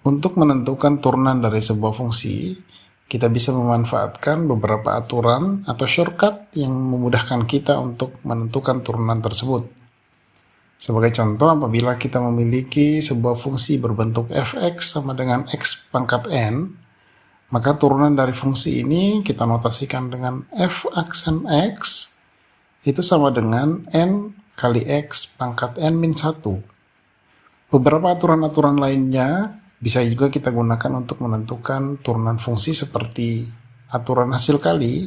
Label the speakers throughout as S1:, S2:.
S1: Untuk menentukan turunan dari sebuah fungsi, kita bisa memanfaatkan beberapa aturan atau shortcut yang memudahkan kita untuk menentukan turunan tersebut. Sebagai contoh, apabila kita memiliki sebuah fungsi berbentuk fx sama dengan x pangkat n, maka turunan dari fungsi ini kita notasikan dengan f aksen x itu sama dengan n kali x pangkat n min 1. Beberapa aturan-aturan lainnya bisa juga kita gunakan untuk menentukan turunan fungsi seperti aturan hasil kali,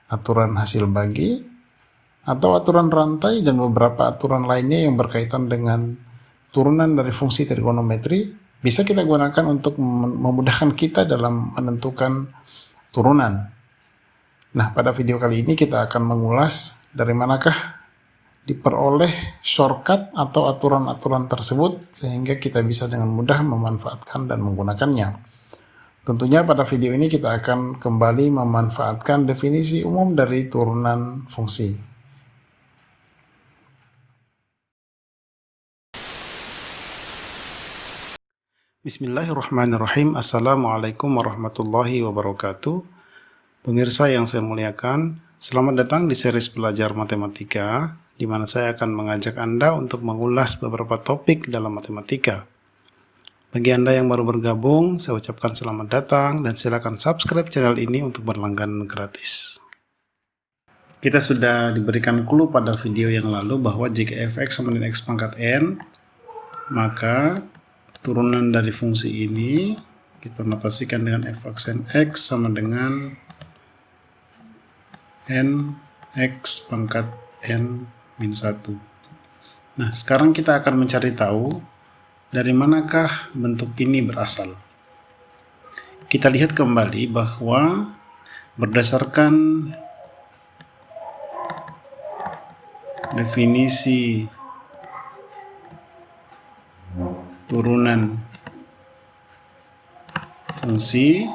S1: aturan hasil bagi, atau aturan rantai, dan beberapa aturan lainnya yang berkaitan dengan turunan dari fungsi trigonometri bisa kita gunakan untuk memudahkan kita dalam menentukan turunan. Nah, pada video kali ini kita akan mengulas dari manakah diperoleh shortcut atau aturan-aturan tersebut sehingga kita bisa dengan mudah memanfaatkan dan menggunakannya. Tentunya pada video ini kita akan kembali memanfaatkan definisi umum dari turunan fungsi. Bismillahirrahmanirrahim. Assalamualaikum warahmatullahi wabarakatuh. Pemirsa yang saya muliakan, selamat datang di series belajar matematika, di mana saya akan mengajak Anda untuk mengulas beberapa topik dalam matematika. Bagi Anda yang baru bergabung, saya ucapkan selamat datang dan silakan subscribe channel ini untuk berlangganan gratis. Kita sudah diberikan clue pada video yang lalu bahwa jika fx sama dengan x pangkat n, maka turunan dari fungsi ini kita notasikan dengan f aksen x sama dengan n x pangkat n min 1. Nah, sekarang kita akan mencari tahu dari manakah bentuk ini berasal. Kita lihat kembali bahwa berdasarkan definisi turunan fungsi,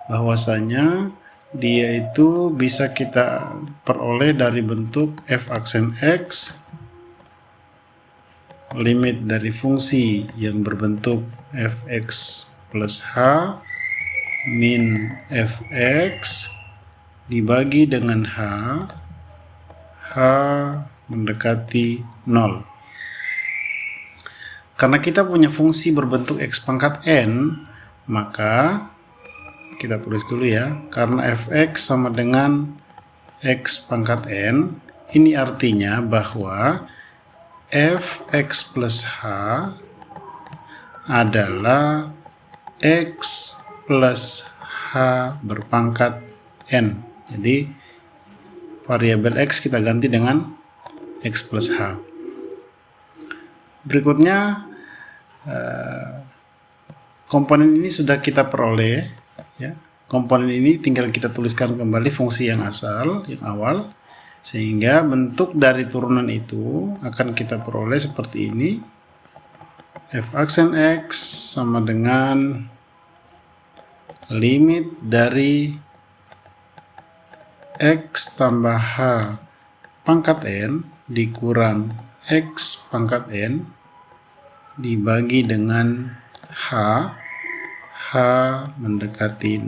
S1: bahwasanya dia itu bisa kita peroleh dari bentuk f aksen x, limit dari fungsi yang berbentuk fx plus h min fx dibagi dengan h mendekati 0. Karena kita punya fungsi berbentuk x pangkat n, maka kita tulis dulu ya, karena fx sama dengan x pangkat n, ini artinya bahwa fx plus h adalah x plus h berpangkat n. Jadi variabel x kita ganti dengan x plus h. Berikutnya komponen ini sudah kita peroleh. Ya, komponen ini tinggal kita tuliskan kembali fungsi yang asal, yang awal, sehingga bentuk dari turunan itu akan kita peroleh seperti ini. F aksen x sama dengan limit dari x tambah h pangkat n dikurang x pangkat n dibagi dengan h mendekati 0.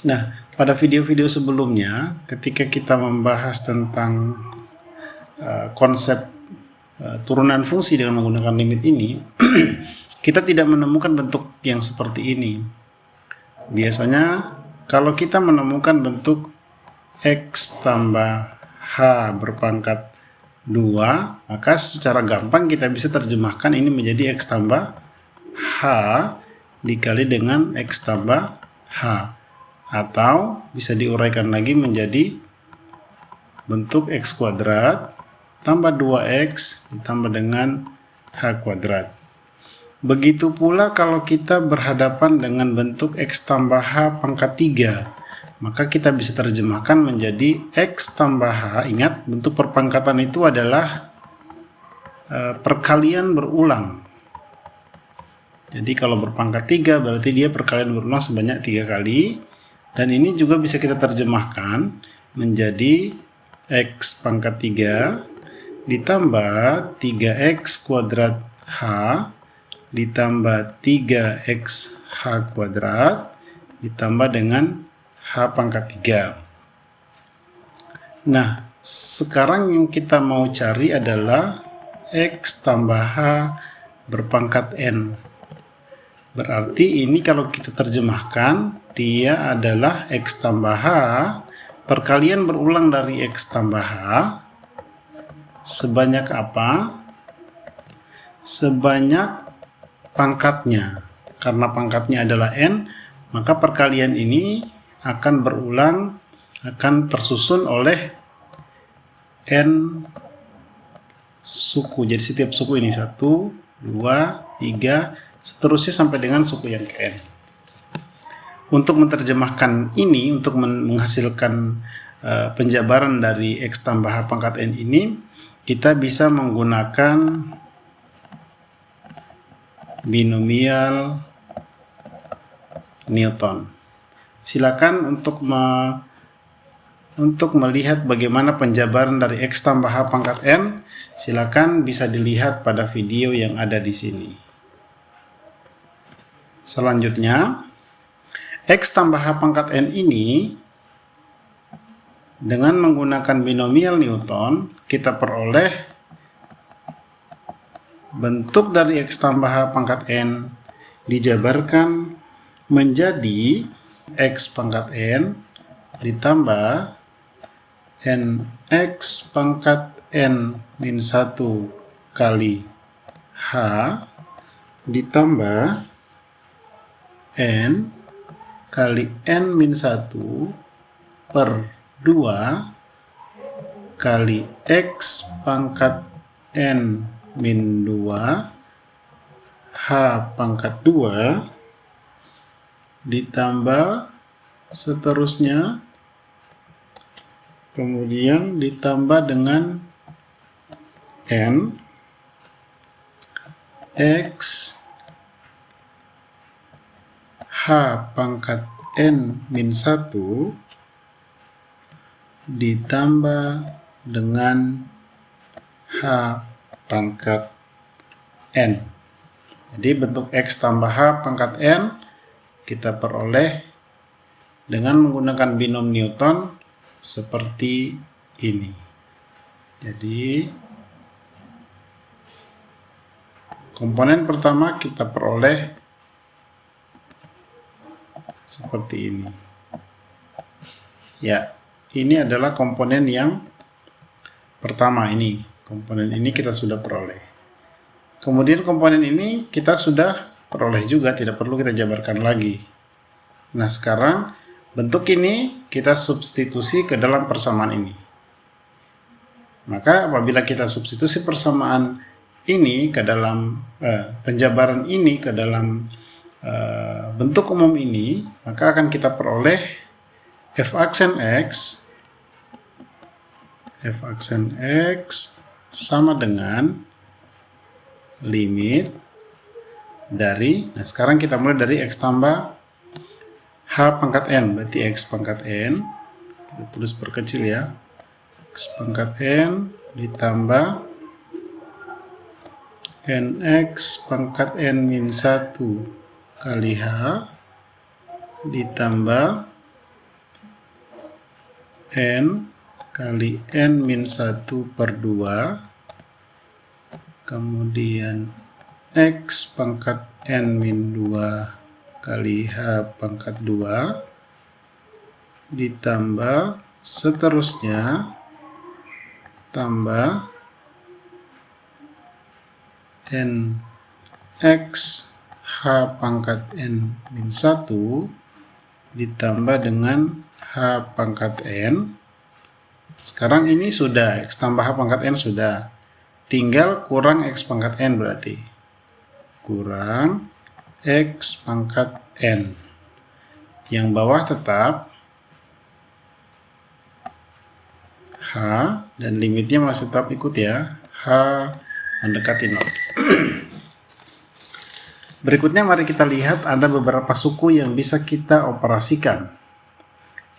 S1: Nah, pada video-video sebelumnya, ketika kita membahas tentang konsep turunan fungsi dengan menggunakan limit ini, kita tidak menemukan bentuk yang seperti ini. Biasanya, kalau kita menemukan bentuk x tambah h berpangkat 2, maka secara gampang kita bisa terjemahkan ini menjadi x tambah h dikali dengan x tambah h, atau bisa diuraikan lagi menjadi bentuk x kuadrat tambah 2x ditambah dengan h kuadrat. Begitu pula kalau kita berhadapan dengan bentuk x tambah h pangkat 3, maka kita bisa terjemahkan menjadi x tambah h. Ingat, bentuk perpangkatan itu adalah perkalian berulang. Jadi kalau berpangkat 3 berarti dia perkalian berulang sebanyak 3 kali. Dan ini juga bisa kita terjemahkan menjadi x pangkat 3 ditambah 3x kuadrat h ditambah 3xh kuadrat ditambah dengan h pangkat 3. Nah, sekarang yang kita mau cari adalah x tambah h berpangkat n. Berarti ini kalau kita terjemahkan, dia adalah x tambah h, perkalian berulang dari x tambah h, sebanyak apa? Sebanyak pangkatnya. Karena pangkatnya adalah n, maka perkalian ini akan berulang, akan tersusun oleh n suku. Jadi setiap suku ini 1, 2, 3, seterusnya sampai dengan suku yang ke n. Untuk menerjemahkan ini, untuk menghasilkan penjabaran dari x tambah h pangkat n ini, kita bisa menggunakan binomial Newton. Silakan untuk melihat bagaimana penjabaran dari x tambah h pangkat n, silakan bisa dilihat pada video yang ada di sini. Selanjutnya, x tambah h pangkat n ini dengan menggunakan binomial Newton, kita peroleh bentuk dari x tambah h pangkat n dijabarkan menjadi x pangkat n ditambah nx pangkat n min 1 kali h ditambah n kali n min 1 per 2 kali x pangkat n min 2 h pangkat 2 ditambah seterusnya, kemudian ditambah dengan n x h pangkat n min 1 ditambah dengan h pangkat n. Jadi bentuk x tambah h pangkat n kita peroleh dengan menggunakan binom Newton seperti ini. Jadi komponen pertama kita peroleh seperti ini. Ya, ini adalah komponen yang pertama ini. Komponen ini kita sudah peroleh. Kemudian komponen ini kita sudah peroleh juga, tidak perlu kita jabarkan lagi. Nah, sekarang bentuk ini kita substitusi ke dalam persamaan ini. Maka apabila kita substitusi persamaan ini ke dalam penjabaran ini ke dalam bentuk umum ini, maka akan kita peroleh f aksen x sama dengan limit dari, nah sekarang kita mulai dari x tambah h pangkat n, berarti x pangkat n, kita tulis perkecil ya, x pangkat n ditambah nx pangkat n min 1 kali h ditambah n kali n min 1 per 2 kemudian x pangkat n min 2 kali h pangkat 2 ditambah seterusnya tambah n x h pangkat n min 1 ditambah dengan h pangkat n. Sekarang ini sudah x tambah h pangkat n sudah, tinggal kurang x pangkat n, berarti kurang x pangkat n. Yang bawah tetap h dan limitnya masih tetap ikut ya, h mendekati 0. Berikutnya mari kita lihat ada beberapa suku yang bisa kita operasikan.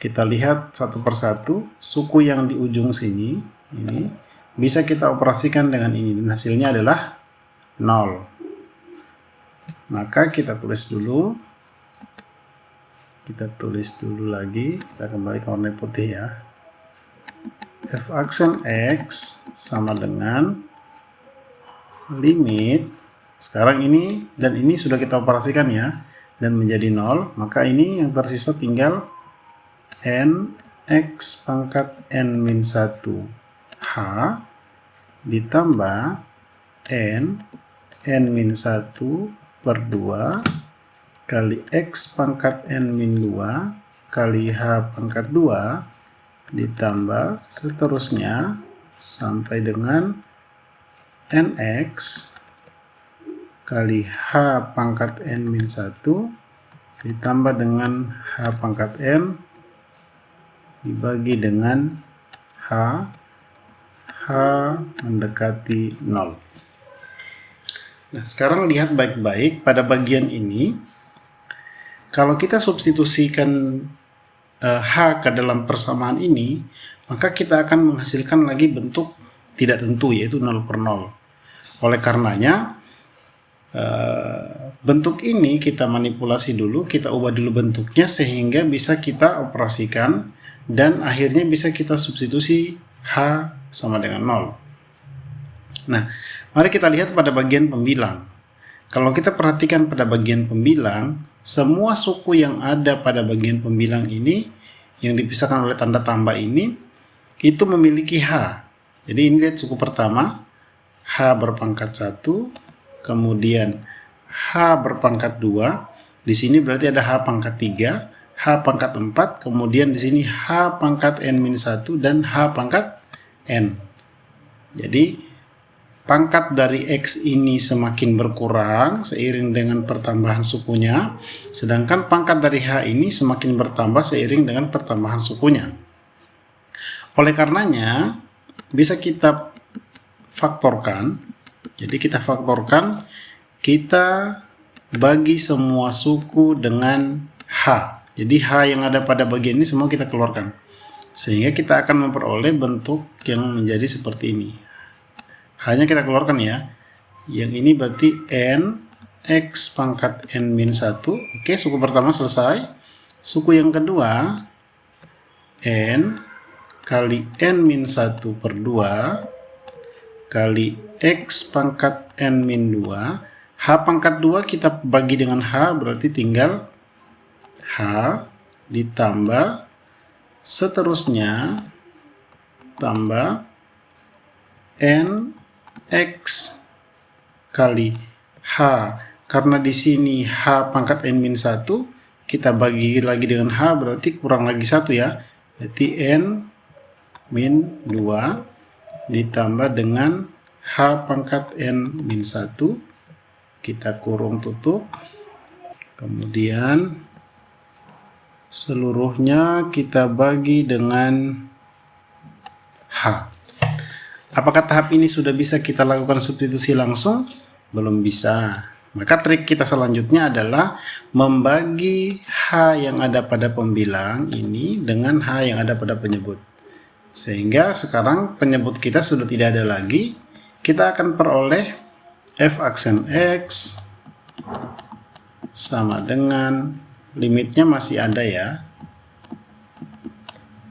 S1: Kita lihat satu persatu. Suku yang di ujung sini ini bisa kita operasikan dengan ini dan hasilnya adalah 0. Maka kita tulis dulu. Lagi. Kita kembali ke warna putih ya. F aksen X sama dengan limit. Sekarang ini dan ini sudah kita operasikan ya. Dan menjadi 0. Maka ini yang tersisa tinggal N X pangkat N-1 H ditambah N-1 per 2 kali X pangkat N-2 kali H pangkat 2 ditambah seterusnya sampai dengan NX kali H pangkat N-1 ditambah dengan H pangkat N dibagi dengan H mendekati 0. Nah, sekarang lihat baik-baik pada bagian ini. Kalau kita substitusikan H ke dalam persamaan ini, maka kita akan menghasilkan lagi bentuk tidak tentu, yaitu 0 per 0. Oleh karenanya, bentuk ini kita manipulasi dulu, kita ubah dulu bentuknya sehingga bisa kita operasikan dan akhirnya bisa kita substitusi H sama dengan 0. Nah, mari kita lihat pada bagian pembilang. Kalau kita perhatikan pada bagian pembilang, semua suku yang ada pada bagian pembilang ini yang dipisahkan oleh tanda tambah ini itu memiliki H. Jadi ini lihat suku pertama H berpangkat 1, kemudian H berpangkat 2. Di sini berarti ada H pangkat 3, H pangkat 4, kemudian di sini H pangkat N-1 dan H pangkat N. Jadi pangkat dari X ini semakin berkurang seiring dengan pertambahan sukunya, sedangkan pangkat dari H ini semakin bertambah seiring dengan pertambahan sukunya. Oleh karenanya, bisa kita faktorkan. Jadi kita faktorkan, kita bagi semua suku dengan H. Jadi H yang ada pada bagian ini semua kita keluarkan. Sehingga kita akan memperoleh bentuk yang menjadi seperti ini. Hanya kita keluarkan ya. Yang ini berarti N X pangkat N-1. Oke, suku pertama selesai. Suku yang kedua N kali N-1 per 2 kali X pangkat N-2. H pangkat 2 kita bagi dengan H, berarti tinggal H ditambah seterusnya tambah N X kali H. Karena di sini H pangkat N-1 kita bagi lagi dengan H, berarti kurang lagi 1 ya. Berarti N-2 ditambah dengan H pangkat N-1. Kita kurung tutup. Kemudian seluruhnya kita bagi dengan H. Apakah tahap ini sudah bisa kita lakukan substitusi langsung? Belum bisa. Maka trik kita selanjutnya adalah membagi H yang ada pada pembilang ini dengan H yang ada pada penyebut. Sehingga sekarang penyebut kita sudah tidak ada lagi. Kita akan peroleh F aksen X sama dengan limitnya masih ada ya.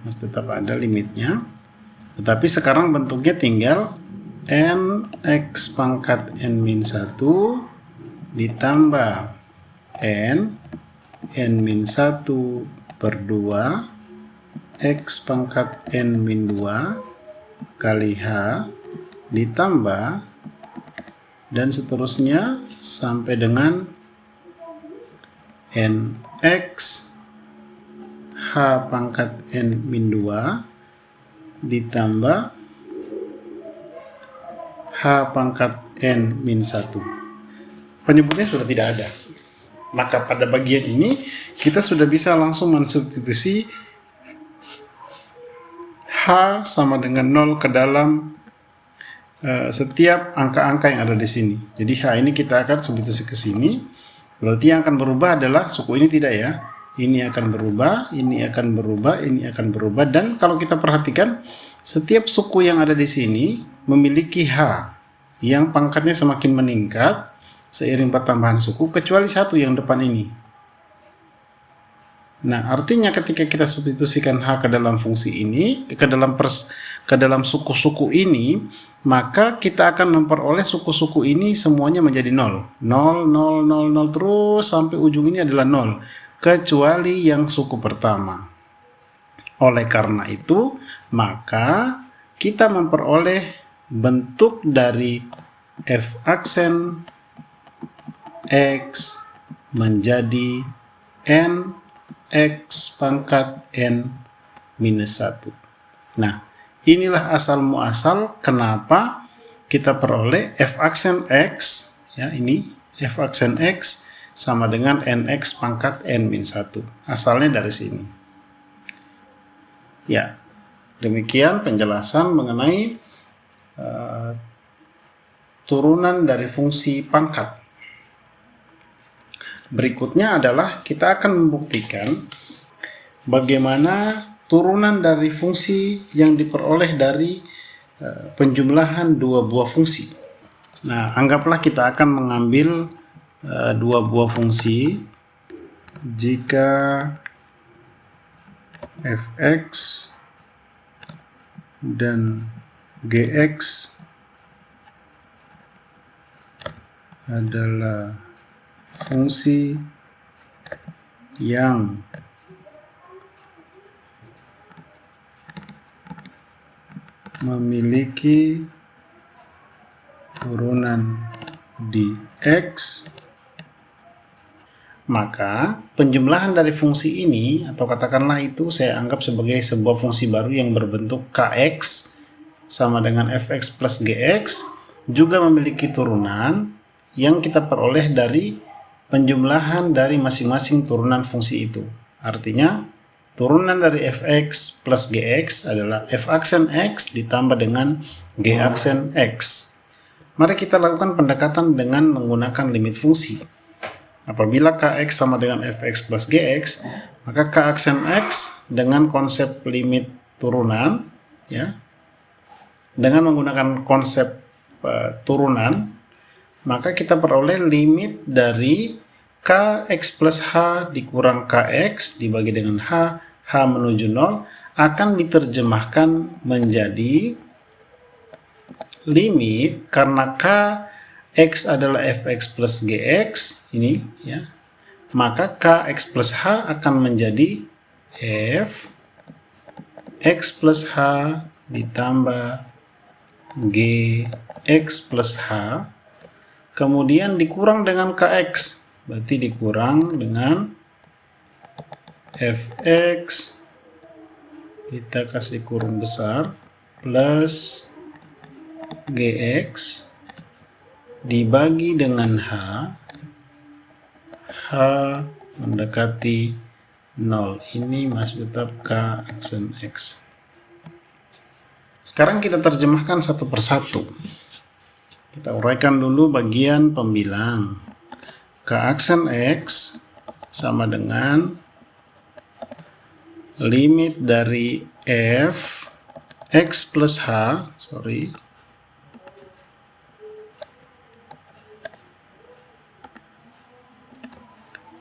S1: Masih tetap ada limitnya. Tetapi sekarang bentuknya tinggal N-X pangkat N-1 ditambah N-1 per 2 X pangkat N-2 kali H ditambah dan seterusnya sampai dengan NX H pangkat N-2 ditambah H pangkat N-1. Penyebutnya sudah tidak ada. Maka pada bagian ini kita sudah bisa langsung mensubstitusi H sama dengan 0 ke dalam setiap angka-angka yang ada di sini. Jadi H ini kita akan substitusi ke sini. Berarti yang akan berubah adalah suku ini tidak ya. Ini akan berubah, ini akan berubah, ini akan berubah. Dan kalau kita perhatikan, setiap suku yang ada di sini memiliki H yang pangkatnya semakin meningkat seiring pertambahan suku kecuali satu yang depan ini. Nah, artinya ketika kita substitusikan H ke dalam fungsi ini, ke dalam suku-suku ini, maka kita akan memperoleh suku-suku ini semuanya menjadi 0. 0, 0, 0, 0 terus sampai ujung ini adalah 0, kecuali yang suku pertama. Oleh karena itu, maka kita memperoleh bentuk dari f aksen X menjadi N X pangkat N minus 1. Nah, inilah asal muasal kenapa kita peroleh f aksen X, ya ini f aksen X sama dengan NX pangkat N minus 1. Asalnya dari sini. Ya, demikian penjelasan mengenai turunan dari fungsi pangkat. Berikutnya adalah kita akan membuktikan bagaimana turunan dari fungsi yang diperoleh dari penjumlahan dua buah fungsi. Nah, anggaplah kita akan mengambil dua buah fungsi jika fx dan gx adalah fungsi yang memiliki turunan di X, maka penjumlahan dari fungsi ini, atau katakanlah itu saya anggap sebagai sebuah fungsi baru yang berbentuk Kx sama dengan fx plus gx, juga memiliki turunan yang kita peroleh dari penjumlahan dari masing-masing turunan fungsi itu. Artinya, turunan dari fx plus gx adalah f aksen x ditambah dengan g aksen x. Mari kita lakukan pendekatan dengan menggunakan limit fungsi. Apabila kx sama dengan fx plus gx, maka k aksen x dengan konsep limit turunan, ya, dengan menggunakan konsep turunan, maka kita peroleh limit dari kx plus h dikurang kx dibagi dengan h menuju 0 akan diterjemahkan menjadi limit karena kx adalah fx plus gx ini, ya, maka kx plus h akan menjadi f x plus h ditambah gx plus h kemudian dikurang dengan kx, berarti dikurang dengan fx, kita kasih kurung besar, plus gx dibagi dengan h mendekati 0. Ini masih tetap k aksen x. Sekarang kita terjemahkan satu persatu. Kita uraikan dulu bagian pembilang. K aksen X sama dengan limit dari f x plus h,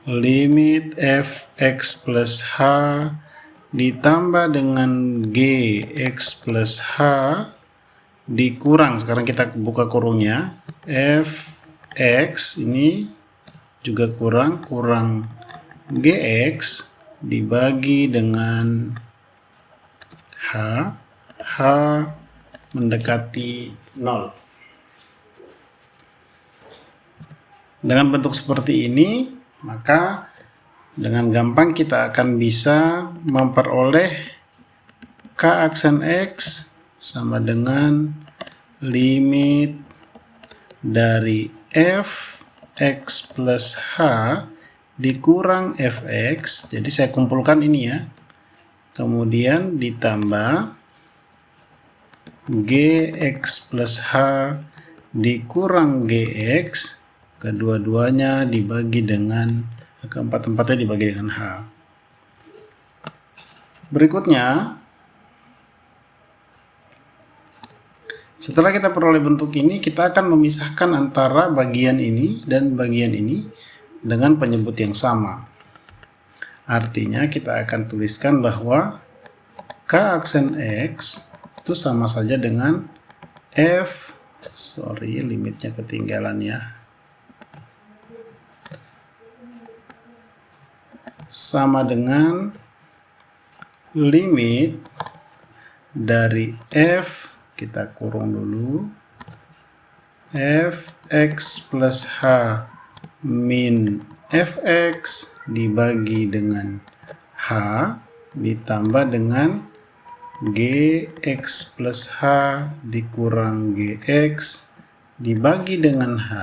S1: limit f x plus h ditambah dengan g x plus h dikurang, sekarang kita buka kurungnya, f x ini juga kurang gx dibagi dengan h mendekati 0. Dengan bentuk seperti ini, maka dengan gampang kita akan bisa memperoleh k aksen x sama dengan limit dari f x plus h dikurang fx, jadi saya kumpulkan ini ya, kemudian ditambah gx plus h dikurang gx, kedua-duanya dibagi dengan, keempat-empatnya dibagi dengan h. Berikutnya, Setelah kita peroleh bentuk ini, kita akan memisahkan antara bagian ini dan bagian ini dengan penyebut yang sama. Artinya kita akan tuliskan bahwa K aksen X itu sama saja dengan limitnya ketinggalan ya. Sama dengan limit dari F, kita kurung dulu, fx plus h min fx dibagi dengan h ditambah dengan gx plus h dikurang gx dibagi dengan h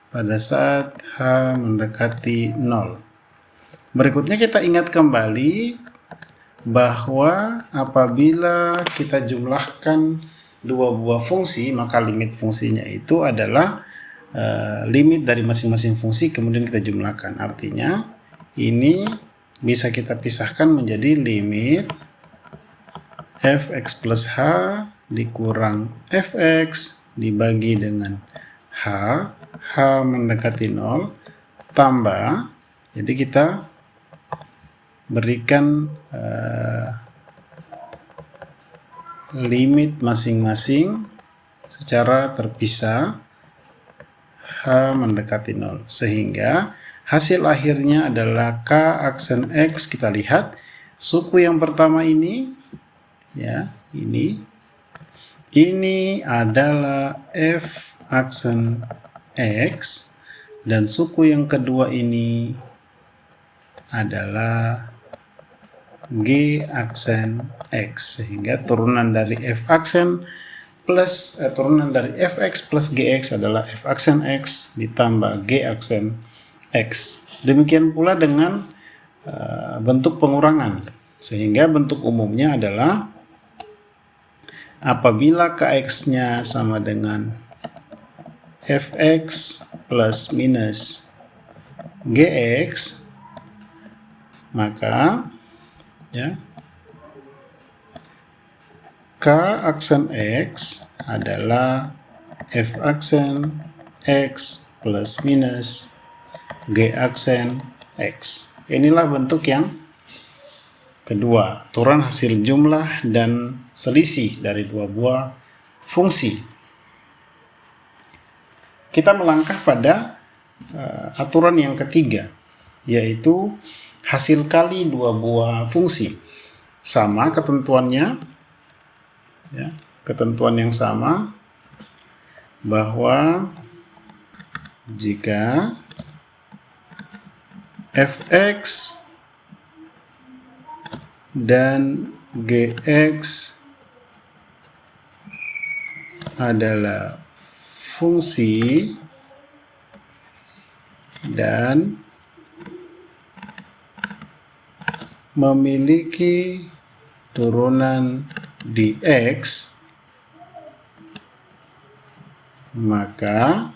S1: pada saat h mendekati 0. Berikutnya kita ingat kembali bahwa apabila kita jumlahkan dua buah fungsi, maka limit fungsinya itu adalah limit dari masing-masing fungsi kemudian kita jumlahkan. Artinya ini bisa kita pisahkan menjadi limit fx plus h dikurang fx dibagi dengan h mendekati 0 tambah, jadi kita berikan limit masing-masing secara terpisah h mendekati 0, sehingga hasil akhirnya adalah k aksen x. Kita lihat suku yang pertama ini ya, ini adalah f aksen x dan suku yang kedua ini adalah G aksen X, sehingga turunan dari F aksen plus turunan dari Fx plus Gx adalah F aksen X ditambah G aksen X. Demikian pula dengan bentuk pengurangan, sehingga bentuk umumnya adalah apabila Kx-nya sama dengan Fx plus minus Gx, maka ya, K aksen X adalah F aksen X plus minus G aksen X. Inilah bentuk yang kedua, aturan hasil jumlah dan selisih dari dua buah fungsi. Kita melangkah pada aturan yang ketiga, yaitu hasil kali dua buah fungsi. Sama ketentuannya ya, ketentuan yang sama, bahwa jika fx dan gx adalah fungsi dan memiliki turunan di X, maka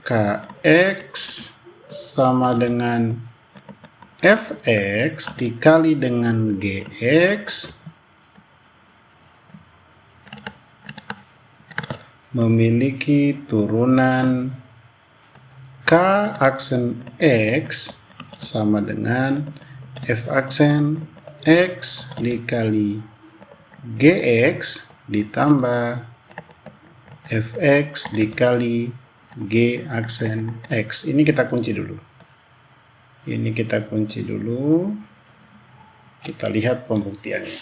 S1: Kx sama dengan Fx dikali dengan Gx memiliki turunan K aksen X sama dengan F aksen X dikali Gx ditambah Fx dikali G aksen X. Ini kita kunci dulu. Kita lihat pembuktiannya.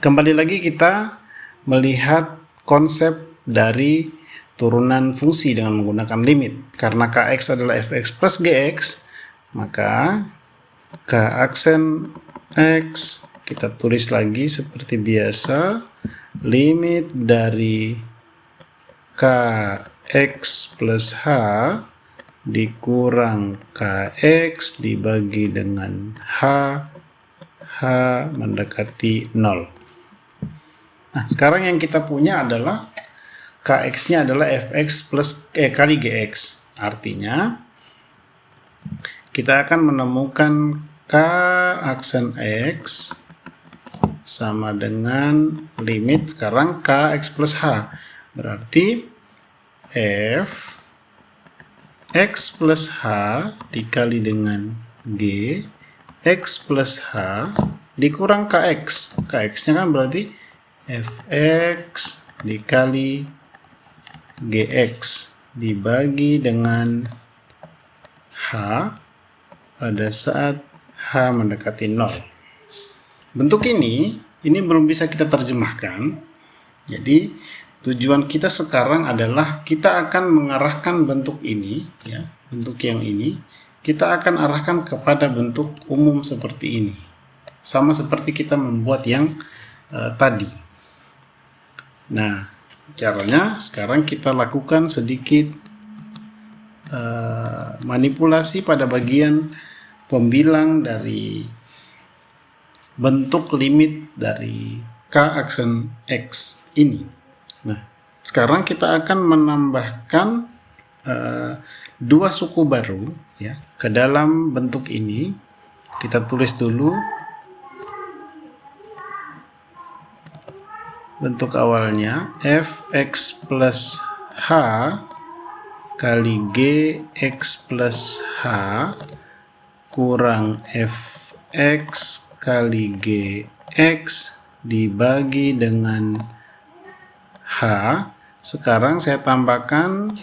S1: Kembali lagi kita melihat konsep dari turunan fungsi dengan menggunakan limit. Karena Kx adalah Fx plus Gx, maka K aksen X kita tulis lagi seperti biasa, limit dari Kx plus H dikurang Kx dibagi dengan H mendekati 0. Nah, sekarang yang kita punya adalah Kx-nya adalah Fx plus kali Gx. Artinya kita akan menemukan K aksen X sama dengan limit sekarang Kx plus H. Berarti F X plus H dikali dengan G X plus H dikurang Kx. Kx-nya kan berarti Fx dikali Gx dibagi dengan H pada saat H mendekati 0. Bentuk ini belum bisa kita terjemahkan. Jadi tujuan kita sekarang adalah kita akan mengarahkan bentuk ini, ya, bentuk yang ini, kita akan arahkan kepada bentuk umum seperti ini. Sama seperti kita membuat yang tadi. Nah, caranya sekarang kita lakukan sedikit manipulasi pada bagian pembilang dari bentuk limit dari K aksen X ini. Nah, sekarang kita akan menambahkan dua suku baru, ya, ke dalam bentuk ini. Kita tulis dulu bentuk awalnya Fx plus H kali Gx plus H kurang Fx kali Gx dibagi dengan H. Sekarang saya tambahkan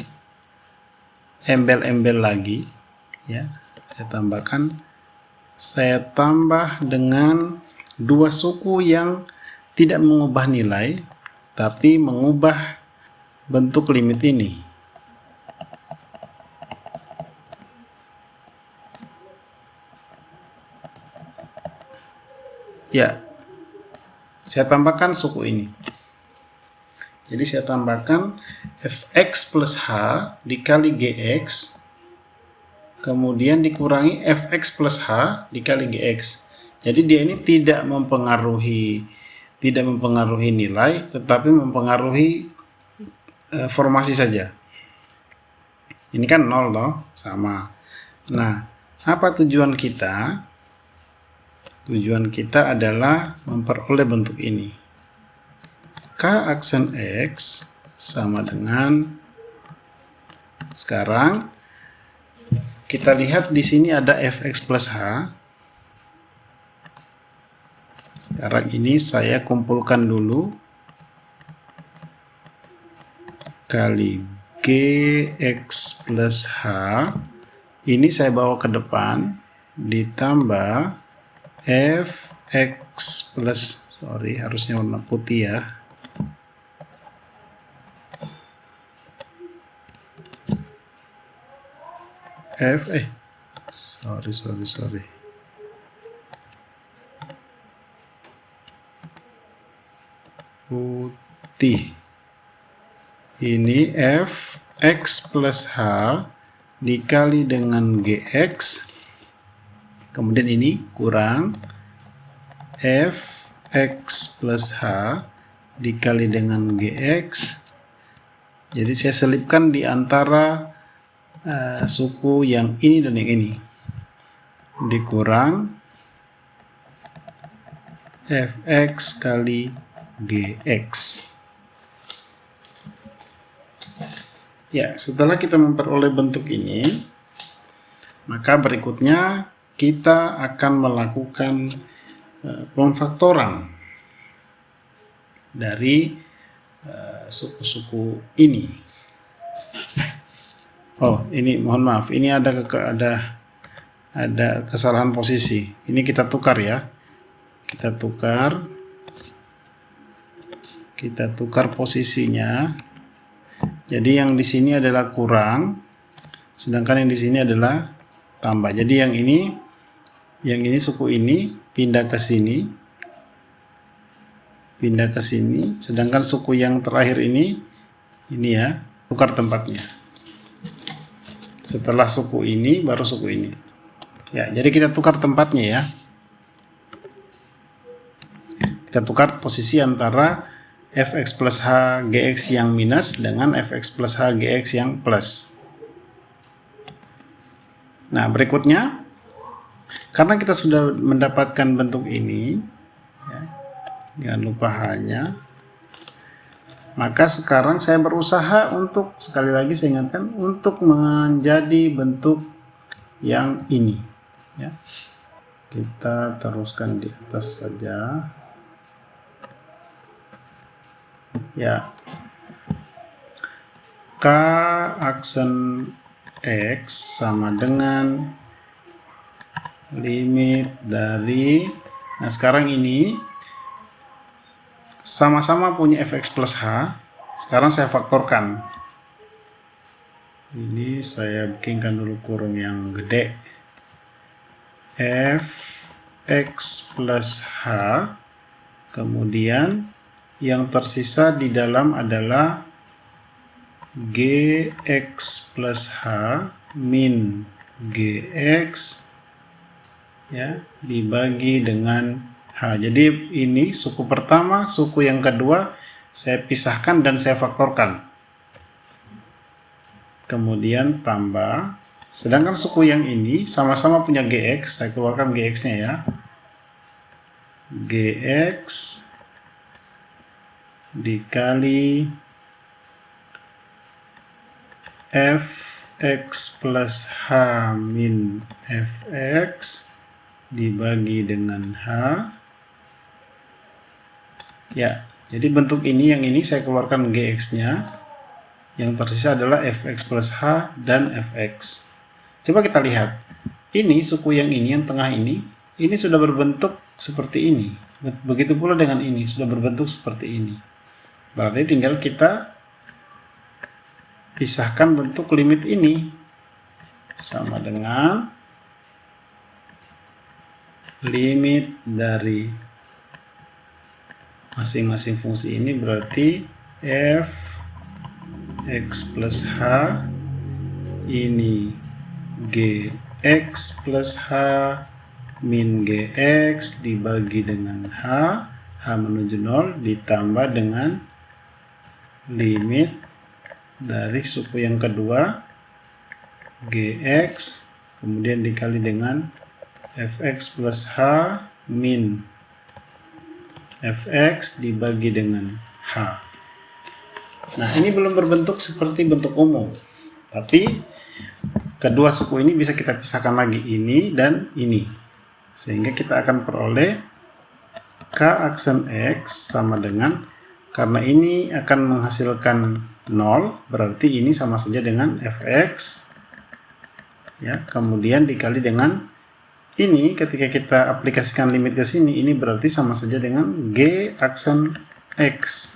S1: embel-embel lagi, ya. Saya tambah dengan dua suku yang tidak mengubah nilai tapi mengubah bentuk limit ini. Ya, saya tambahkan suku ini. Jadi saya tambahkan Fx plus H dikali Gx, kemudian dikurangi Fx plus H dikali Gx. Jadi dia ini tidak mempengaruhi nilai, tetapi mempengaruhi formasi saja. Ini kan 0 toh, sama. Nah, apa tujuan kita? Tujuan kita adalah memperoleh bentuk ini. K aksen X sama dengan, sekarang kita lihat di sini ada Fx plus H. Sekarang ini saya kumpulkan dulu kali Gx plus H. Ini saya bawa ke depan ditambah Fx plus, harusnya warna putih ya. Putih. Ini Fx plus H dikali dengan Gx, kemudian ini kurang Fx plus H dikali dengan Gx. Jadi saya selipkan di antara suku yang ini dan yang ini, dikurang Fx kali Gx. Ya, setelah kita memperoleh bentuk ini, maka berikutnya kita akan melakukan pemfaktoran dari suku-suku ini. Oh, ini mohon maaf, ini ada kesalahan posisi. Ini kita tukar ya. Kita tukar posisinya. Jadi yang di sini adalah kurang, sedangkan yang di sini adalah tambah. Jadi yang ini suku ini pindah ke sini, sedangkan suku yang terakhir ini ya, tukar tempatnya. Setelah suku ini baru suku ini. Ya, jadi kita tukar tempatnya ya. Kita tukar posisi antara Fx plus H Gx yang minus dengan Fx plus H Gx yang plus. Nah, berikutnya, karena kita sudah mendapatkan bentuk ini, ya, jangan lupa H-nya. Maka sekarang saya berusaha untuk, sekali lagi saya ingatkan, untuk menjadi bentuk yang ini, ya. Kita teruskan di atas saja, ya. K aksen X sama dengan limit dari, nah sekarang ini sama-sama punya fx plus h. Sekarang saya faktorkan. Ini saya bikinkan dulu kurung yang gede. Fx plus h, kemudian yang tersisa di dalam adalah gx plus h min gx, ya, dibagi dengan h. Jadi ini suku pertama, suku yang kedua saya pisahkan dan saya faktorkan. Kemudian tambah, sedangkan suku yang ini sama-sama punya gx, saya keluarkan gx-nya ya. Gx dikali fx plus h min fx dibagi dengan h, ya. Jadi bentuk ini, yang ini saya keluarkan gx-nya, yang tersisa adalah fx plus h dan fx. Coba kita lihat, ini suku yang ini, yang tengah ini sudah berbentuk seperti ini. Begitu pula dengan ini, sudah berbentuk seperti ini. Berarti tinggal kita pisahkan bentuk limit ini, sama dengan limit dari masing-masing fungsi ini, berarti f x plus h ini gx plus h min gx dibagi dengan h, h menuju 0 ditambah dengan limit dari suku yang kedua gx, kemudian dikali dengan fx plus h min fx dibagi dengan h. Nah, ini belum berbentuk seperti bentuk umum, tapi kedua suku ini bisa kita pisahkan lagi, ini dan ini, sehingga kita akan peroleh k aksen x sama dengan, karena ini akan menghasilkan 0, berarti ini sama saja dengan fx, ya, kemudian dikali dengan ini, ketika kita aplikasikan limit ke sini, ini berarti sama saja dengan g aksen x.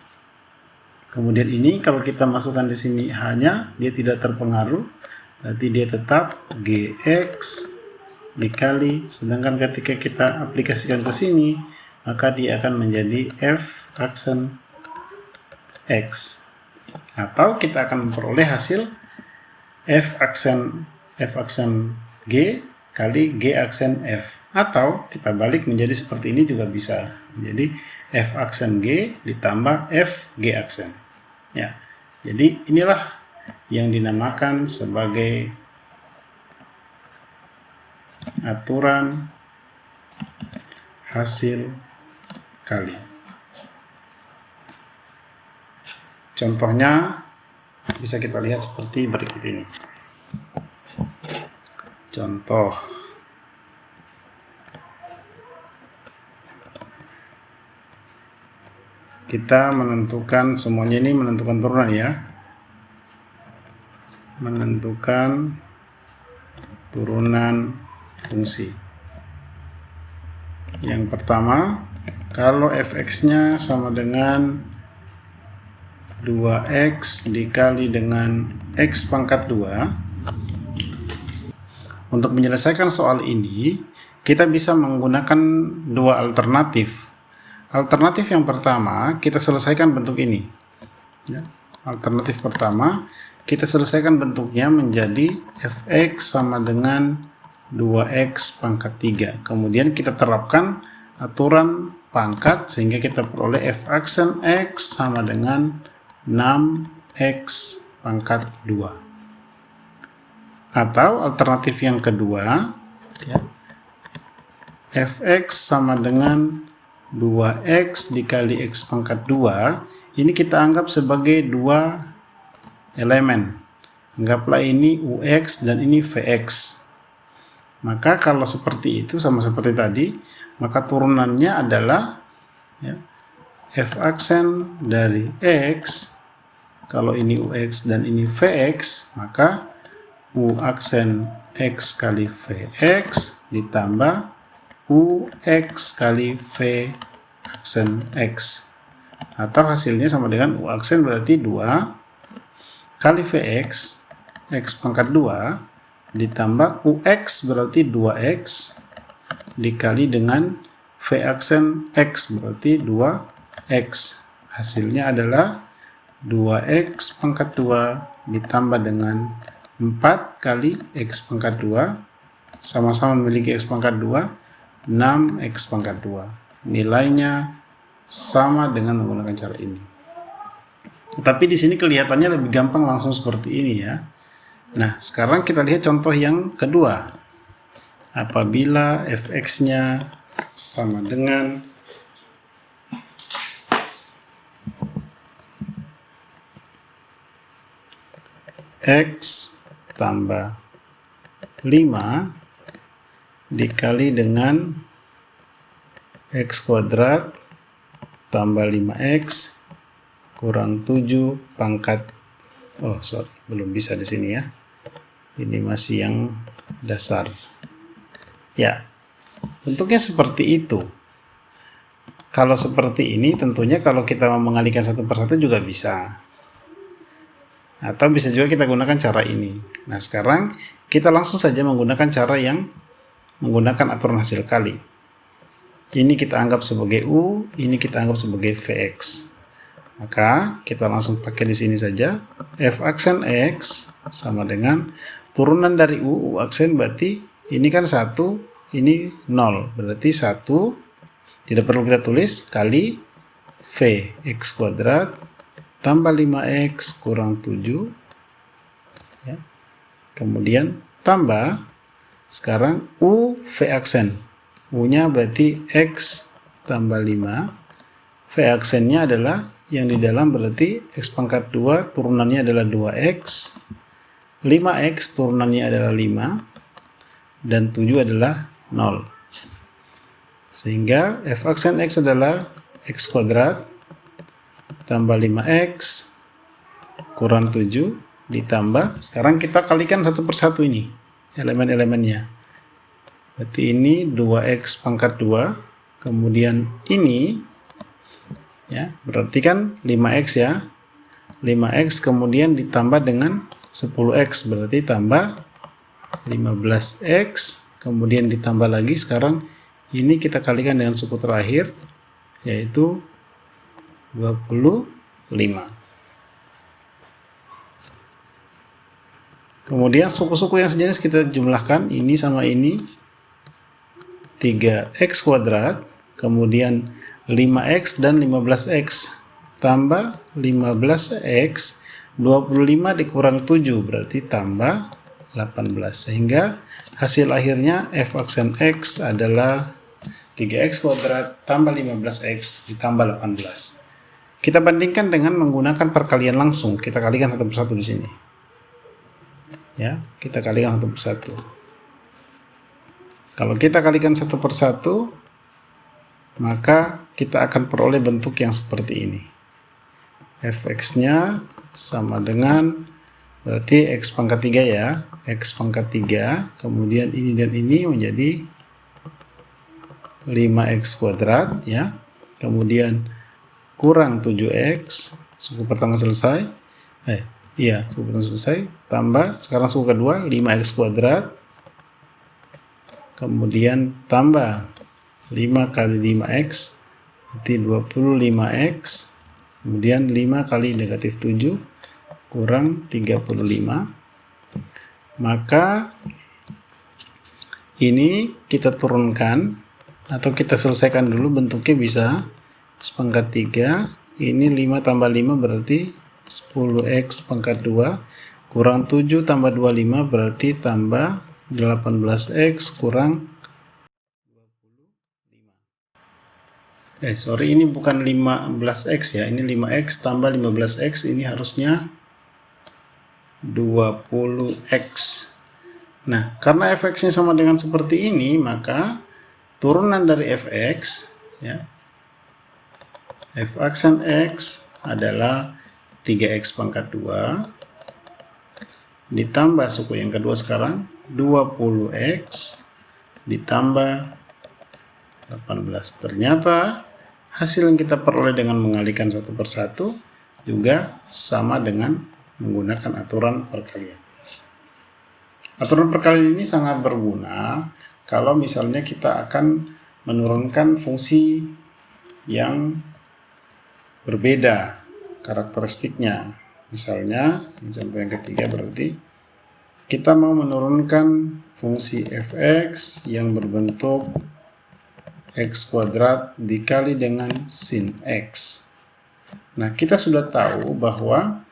S1: Kemudian ini kalau kita masukkan di sini hanya, dia tidak terpengaruh, berarti dia tetap gx dikali, sedangkan ketika kita aplikasikan ke sini, maka dia akan menjadi f aksen x. Atau kita akan memperoleh hasil f aksen g kali g aksen f. Atau kita balik menjadi seperti ini juga bisa. Jadi f aksen g ditambah f g aksen. Ya. Jadi inilah yang dinamakan sebagai aturan hasil kali. Contohnya bisa kita lihat seperti berikut ini. Contoh, kita menentukan, semuanya ini menentukan turunan ya, menentukan turunan fungsi. Yang pertama, kalau fx-nya sama dengan 2x dikali dengan x pangkat 2. Untuk menyelesaikan soal ini, kita bisa menggunakan dua alternatif. Alternatif yang pertama, kita selesaikan bentuk ini. Ya. Alternatif pertama, kita selesaikan bentuknya menjadi fx sama dengan 2x pangkat 3. Kemudian kita terapkan aturan pangkat sehingga kita peroleh f aksen x sama dengan 6x pangkat 2. Atau alternatif yang kedua, ya, fx sama dengan 2x dikali x pangkat 2, ini kita anggap sebagai dua elemen. Anggaplah ini ux dan ini vx. Maka kalau seperti itu, sama seperti tadi, maka turunannya adalah ya, f aksen dari x, kalau ini ux dan ini vx, maka u aksen x kali vx ditambah ux kali v aksen x, atau hasilnya sama dengan u aksen berarti 2 kali vx x pangkat 2 ditambah ux berarti 2x dikali dengan v aksen x berarti 2x. Hasilnya adalah 2x pangkat 2 ditambah dengan 4 kali x pangkat 2, sama-sama memiliki x pangkat 2, 6x pangkat 2. Nilainya sama dengan menggunakan cara ini. Tapi di sini kelihatannya lebih gampang langsung seperti ini ya. Nah, sekarang kita lihat contoh yang kedua. Apabila fx-nya sama dengan x tambah 5 dikali dengan x kuadrat tambah 5x kurang 7 pangkat, belum bisa di sini ya, ini masih yang dasar ya. Bentuknya seperti itu. Kalau seperti ini tentunya kalau kita mau mengalihkan satu persatu juga bisa, atau bisa juga kita gunakan cara ini. Nah, sekarang kita langsung saja menggunakan cara yang menggunakan aturan hasil kali. Ini kita anggap sebagai U, ini kita anggap sebagai Vx. Maka kita langsung pakai di sini saja. F aksen X sama dengan turunan dari U aksen, berarti ini kan 1, ini 0. Berarti 1, tidak perlu kita tulis, kali V X kuadrat tambah 5X kurang 7. Ya. Kemudian tambah, sekarang U V aksen. U-nya berarti X tambah 5. V aksennya adalah yang di dalam, berarti X pangkat 2 turunannya adalah 2X. 5X turunannya adalah 5. Dan 7 adalah 0. Sehingga F aksen X adalah X kuadrat tambah 5X kurang 7 ditambah, sekarang kita kalikan satu persatu ini elemen-elemennya. Berarti ini 2x pangkat 2, kemudian ini ya, berarti kan 5x ya. 5x kemudian ditambah dengan 10x, berarti tambah 15x, kemudian ditambah lagi, sekarang ini kita kalikan dengan suku terakhir yaitu 25. Kemudian suku-suku yang sejenis kita jumlahkan, ini sama ini 3x kuadrat, kemudian 5x dan 15x, tambah 15x, 25 dikurang 7, berarti tambah 18. Sehingga hasil akhirnya f aksen x adalah 3x kuadrat tambah 15x ditambah 18. Kita bandingkan dengan menggunakan perkalian langsung. Kita kalikan satu persatu di sini. Ya, kita kalikan satu persatu. Kalau kita kalikan satu persatu, maka kita akan peroleh bentuk yang seperti ini. Fx-nya sama dengan, berarti x pangkat 3 ya, x pangkat 3, kemudian ini dan ini menjadi 5x kuadrat ya, kemudian kurang 7x, suku pertama selesai, suku pertama selesai, tambah, sekarang suku kedua 5x kuadrat, kemudian tambah 5 kali 5x, berarti 25x, kemudian 5 kali negatif 7, kurang 35. Maka ini kita turunkan, atau kita selesaikan dulu, bentuknya bisa x pangkat 3, ini 5 tambah 5 berarti 10x pangkat 2, kurang 7 tambah 25 berarti tambah 18x kurang 25. Sorry, ini bukan 15x ya, ini 5x tambah 15x, ini harusnya 20x. Nah, karena fx-nya sama dengan seperti ini, maka turunan dari fx, ya, f aksen x adalah 3x pangkat 2 ditambah suku yang kedua sekarang 20x ditambah 18. Ternyata hasil yang kita peroleh dengan mengalihkan satu persatu juga sama dengan menggunakan aturan perkalian. Aturan perkalian ini sangat berguna kalau misalnya kita akan menurunkan fungsi yang berbeda karakteristiknya. Misalnya, contoh yang ketiga berarti kita mau menurunkan fungsi fx yang berbentuk x kuadrat dikali dengan sin x. Nah, kita sudah tahu bahwa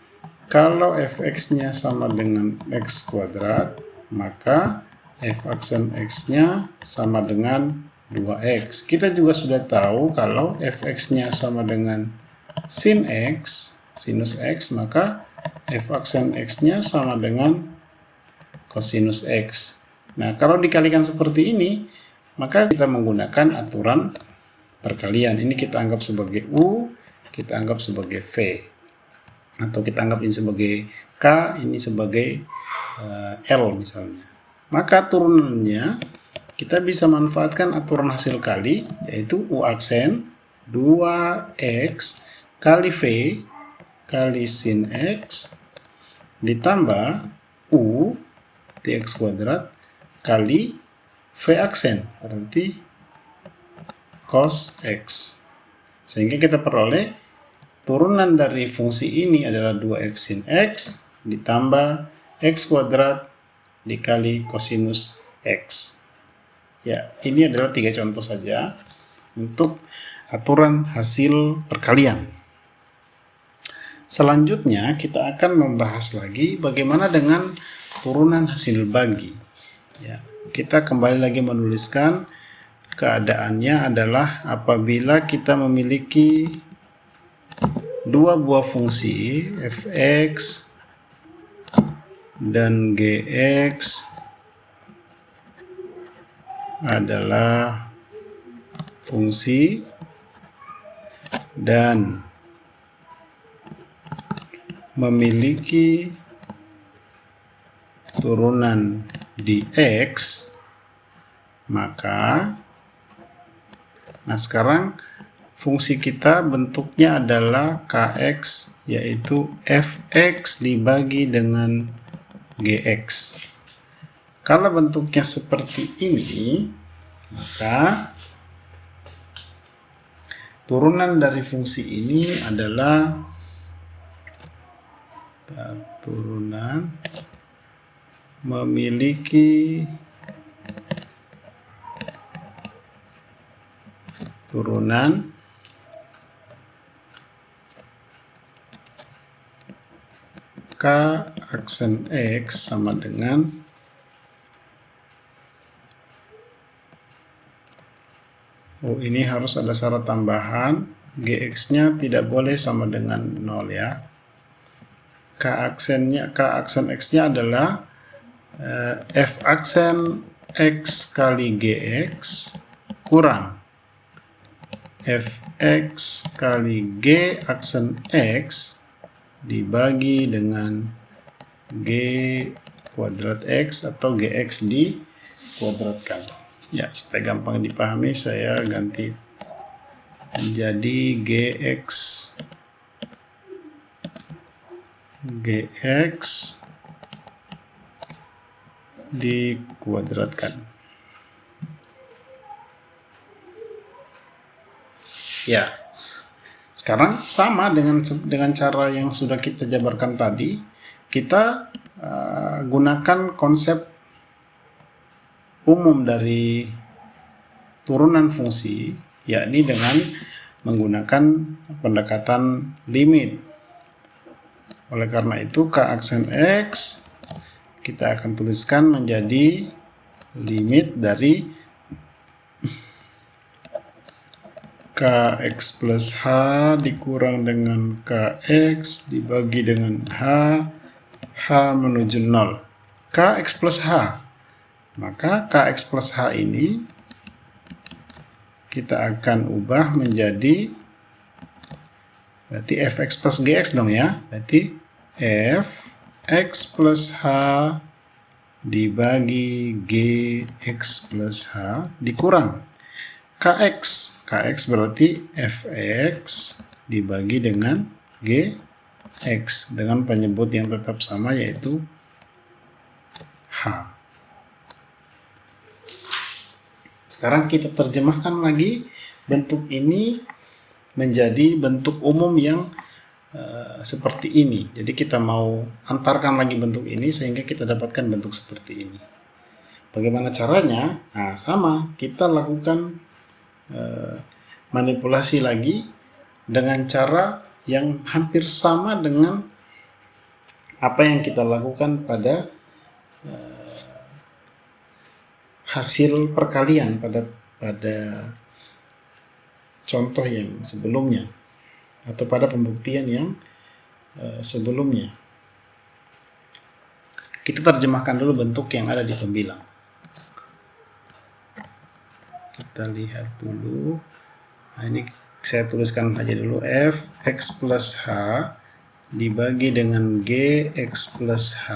S1: kalau fx-nya sama dengan x kuadrat, maka f aksen x-nya sama dengan 2x. Kita juga sudah tahu kalau fx-nya sama dengan sin x, sinus x, maka f aksen x-nya sama dengan kosinus x. Nah, kalau dikalikan seperti ini, maka kita menggunakan aturan perkalian. Ini kita anggap sebagai U, kita anggap sebagai V. Atau kita anggap ini sebagai K, ini sebagai L misalnya. Maka turunannya kita bisa manfaatkan aturan hasil kali, yaitu U aksen 2x kali V kali sin x ditambah U dx kuadrat kali V aksen, berarti cos x. Sehingga kita peroleh turunan dari fungsi ini adalah 2x sin x ditambah x kuadrat dikali kosinus x. Ya, ini adalah 3 contoh saja untuk aturan hasil perkalian. Selanjutnya kita akan membahas lagi bagaimana dengan turunan hasil bagi. Ya, kita kembali lagi menuliskan keadaannya adalah apabila kita memiliki dua buah fungsi fx dan gx adalah fungsi dan memiliki turunan di x, maka sekarang fungsi kita bentuknya adalah kx, yaitu fx dibagi dengan gx. Kalau bentuknya seperti ini, maka turunan dari fungsi ini adalah turunan memiliki turunan k aksen x sama dengan ini harus ada syarat tambahan, gx-nya tidak boleh sama dengan 0 ya. K aksen x-nya adalah f aksen x kali gx kurang fx kali g aksen x dibagi dengan g kuadrat x atau gx dikuadratkan. Ya, supaya gampang dipahami saya ganti menjadi gx dikuadratkan. Ya, sekarang sama dengan cara yang sudah kita jabarkan tadi, kita gunakan konsep umum dari turunan fungsi, yakni dengan menggunakan pendekatan limit. Oleh karena itu, k aksen x kita akan tuliskan menjadi limit dari k Kx plus H dikurang dengan Kx dibagi dengan H menuju 0. Kx plus H. Maka Kx plus H ini kita akan ubah menjadi berarti Fx plus Gx dong ya. Berarti Fx plus H dibagi Gx plus H dikurang Kx. Kx berarti Fx dibagi dengan Gx dengan penyebut yang tetap sama yaitu H. Sekarang kita terjemahkan lagi bentuk ini menjadi bentuk umum yang seperti ini. Jadi kita mau antarkan lagi bentuk ini sehingga kita dapatkan bentuk seperti ini. Bagaimana caranya? Nah, sama, kita lakukan manipulasi lagi dengan cara yang hampir sama dengan apa yang kita lakukan pada hasil perkalian pada contoh yang sebelumnya atau pada pembuktian yang sebelumnya. Kita terjemahkan dulu bentuk yang ada di pembilang. Kita lihat dulu. Nah, ini saya tuliskan aja dulu. Fx plus H dibagi dengan Gx plus H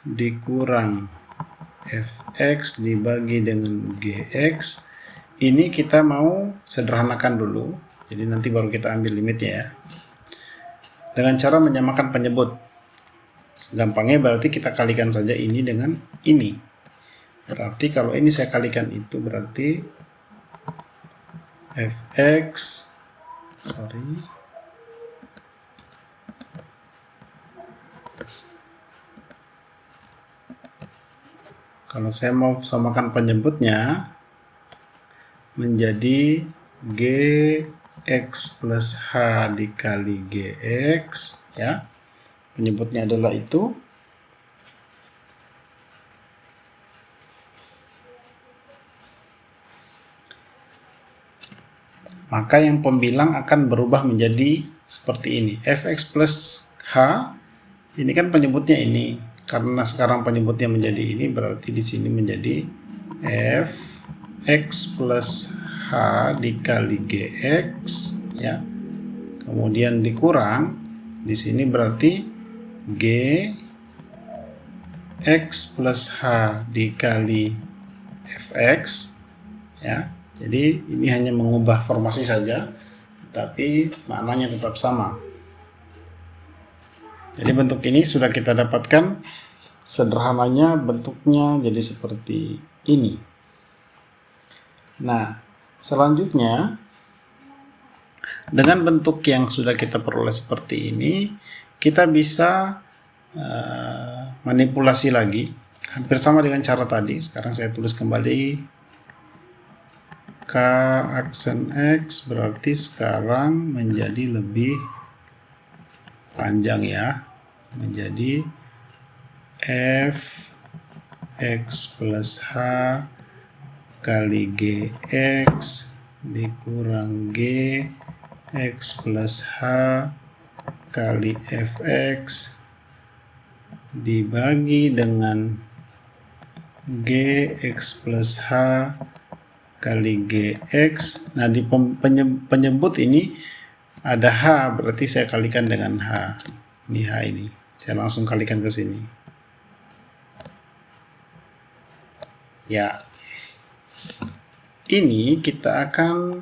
S1: dikurang Fx dibagi dengan Gx. Ini kita mau sederhanakan dulu. Jadi nanti baru kita ambil limitnya ya. Dengan cara menyamakan penyebut. Gampangnya berarti kita kalikan saja ini dengan ini. Berarti kalau ini saya kalikan itu berarti Fx kalau saya mau samakan penyebutnya menjadi Gx plus H dikali Gx ya. Penyebutnya adalah itu. Maka yang pembilang akan berubah menjadi seperti ini. Fx plus H ini kan penyebutnya ini. Karena sekarang penyebutnya menjadi ini, berarti di sini menjadi Fx plus H dikali Gx ya. Kemudian dikurang di sini berarti Gx plus H dikali Fx ya. Jadi ini hanya mengubah formasi saja, tapi maknanya tetap sama. Jadi bentuk ini sudah kita dapatkan, sederhananya bentuknya jadi seperti ini. Nah, selanjutnya dengan bentuk yang sudah kita peroleh seperti ini, kita bisa manipulasi lagi, hampir sama dengan cara tadi. Sekarang saya tulis kembali K aksen X berarti sekarang menjadi lebih panjang ya, menjadi F X plus H kali Gx dikurang G X plus H kali Fx dibagi dengan Gx plus H kali Gx. Nah, di penyebut ini ada H, berarti saya kalikan dengan H. Ini H ini. Saya langsung kalikan ke sini. Ya. Ini kita akan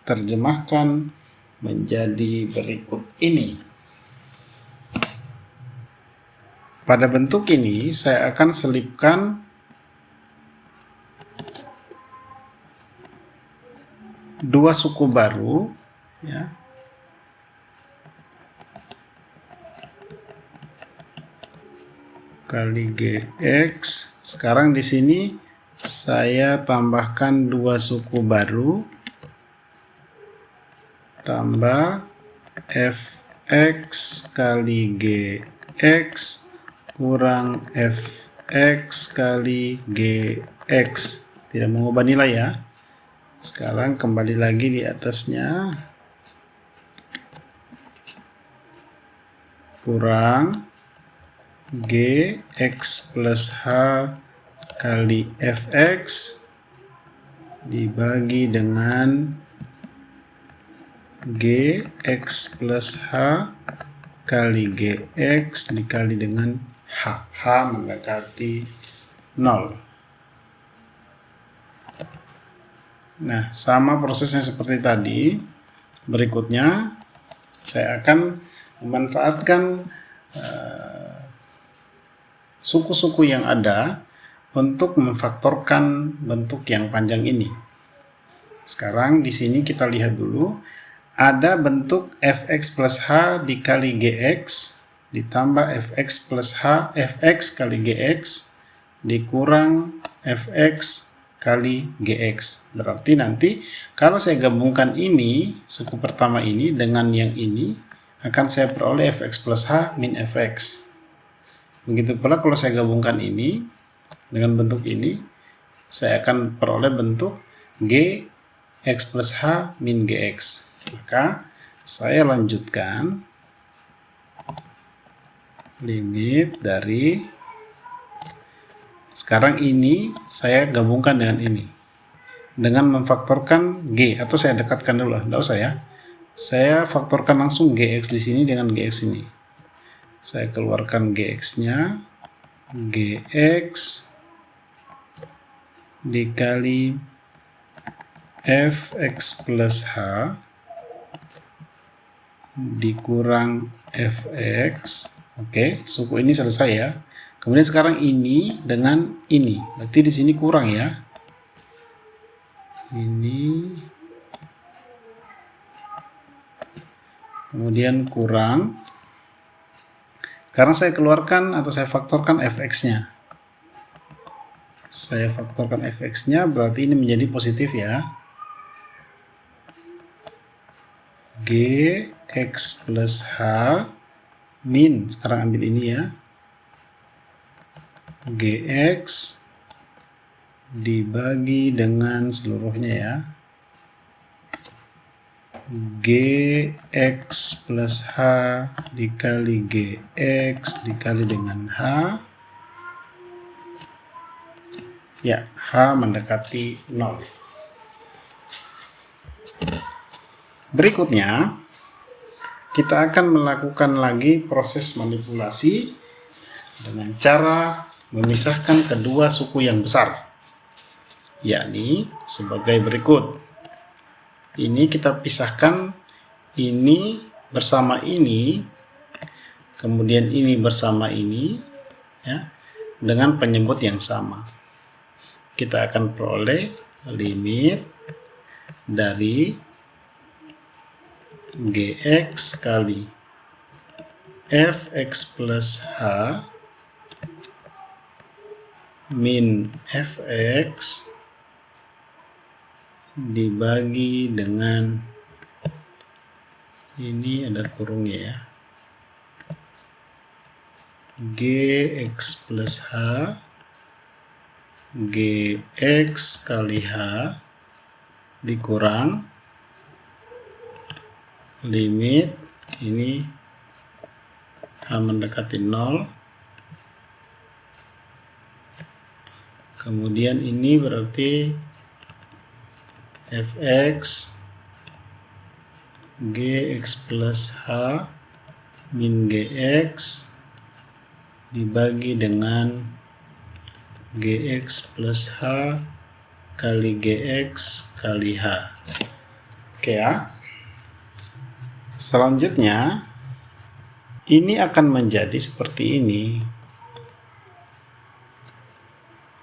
S1: terjemahkan menjadi berikut ini. Pada bentuk ini saya akan selipkan dua suku baru ya. Kali Gx. Sekarang di sini saya tambahkan dua suku baru tambah Fx kali Gx kurang Fx kali Gx. Tidak mengubah nilai ya. Sekarang kembali lagi di atasnya, kurang Gx plus H kali Fx dibagi dengan Gx plus H kali Gx dikali dengan H. H mendekati 0. Nah, sama prosesnya seperti tadi. Berikutnya, saya akan memanfaatkan suku-suku yang ada untuk memfaktorkan bentuk yang panjang ini. Sekarang di sini kita lihat dulu, ada bentuk fx plus h dikali gx ditambah fx plus h, fx kali gx dikurang fx kali gx. Berarti nanti kalau saya gabungkan ini, suku pertama ini dengan yang ini, akan saya peroleh fx plus h min fx. Begitu pula kalau saya gabungkan ini dengan bentuk ini, saya akan peroleh bentuk g x plus h min gx. Maka saya lanjutkan limit dari, sekarang ini saya gabungkan dengan ini dengan memfaktorkan g, atau saya dekatkan dulu, tidak usah ya. Saya faktorkan langsung gx di sini dengan gx ini. Saya keluarkan gx-nya, gx dikali fx plus h dikurang fx. Oke, suku ini selesai ya. Kemudian sekarang ini dengan ini, berarti di sini kurang ya. Ini kemudian kurang. Sekarang saya keluarkan atau saya faktorkan fx-nya. Saya faktorkan fx-nya, berarti ini menjadi positif ya. Gx plus h min, sekarang ambil ini ya, gx dibagi dengan seluruhnya ya, gx plus h dikali gx dikali dengan h. Ya, h mendekati 0. Berikutnya, kita akan melakukan lagi proses manipulasi dengan cara memisahkan kedua suku yang besar, yakni sebagai berikut. Ini kita pisahkan ini bersama ini, kemudian ini bersama ini, ya, dengan penyebut yang sama. Kita akan peroleh limit dari gx kali fx plus h min fx dibagi dengan ini, ada kurungnya ya, gx plus h gx kali h dikurang limit ini h mendekati 0, kemudian ini berarti fx gx plus h min gx dibagi dengan gx plus h kali gx kali h. Oke ya. Selanjutnya, ini akan menjadi seperti ini.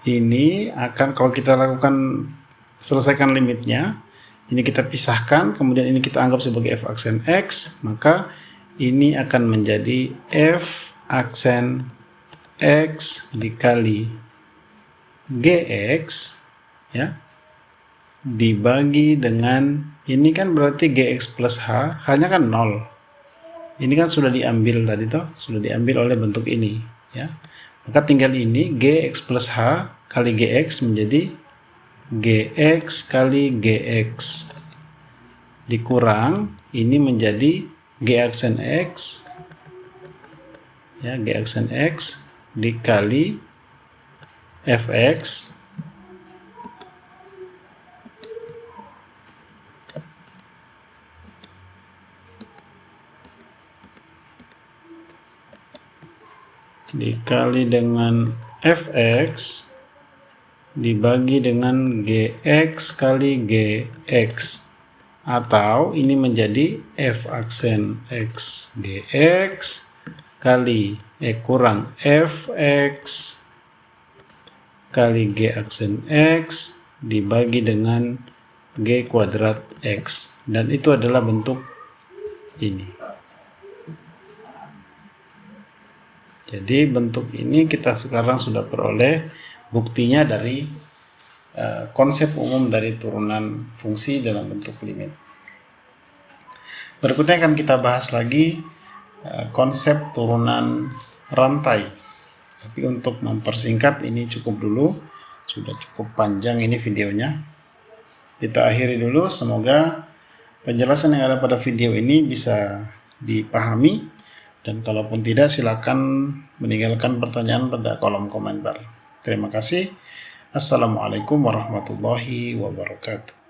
S1: Ini akan, kalau kita lakukan, selesaikan limitnya, ini kita pisahkan, kemudian ini kita anggap sebagai f aksen x, maka ini akan menjadi f aksen x dikali gx, ya, dibagi dengan ini kan berarti gx plus h, hanya kan 0. Ini kan sudah diambil tadi toh, sudah diambil oleh bentuk ini ya. Maka tinggal ini gx plus h kali gx menjadi GX kali GX dikurang ini menjadi G aksen X, ya, G aksen X dikali Fx dikali dengan Fx dibagi dengan Gx kali Gx, atau ini menjadi F aksen X Gx kali kurang Fx kali G aksen X dibagi dengan G kuadrat X, dan itu adalah bentuk ini. Jadi bentuk ini kita sekarang sudah peroleh buktinya dari konsep umum dari turunan fungsi dalam bentuk limit. Berikutnya akan kita bahas lagi konsep turunan rantai. Tapi untuk mempersingkat ini cukup dulu, sudah cukup panjang ini videonya. Kita akhiri dulu, semoga penjelasan yang ada pada video ini bisa dipahami, dan kalaupun tidak silakan meninggalkan pertanyaan pada kolom komentar. Terima kasih. Assalamualaikum warahmatullahi wabarakatuh.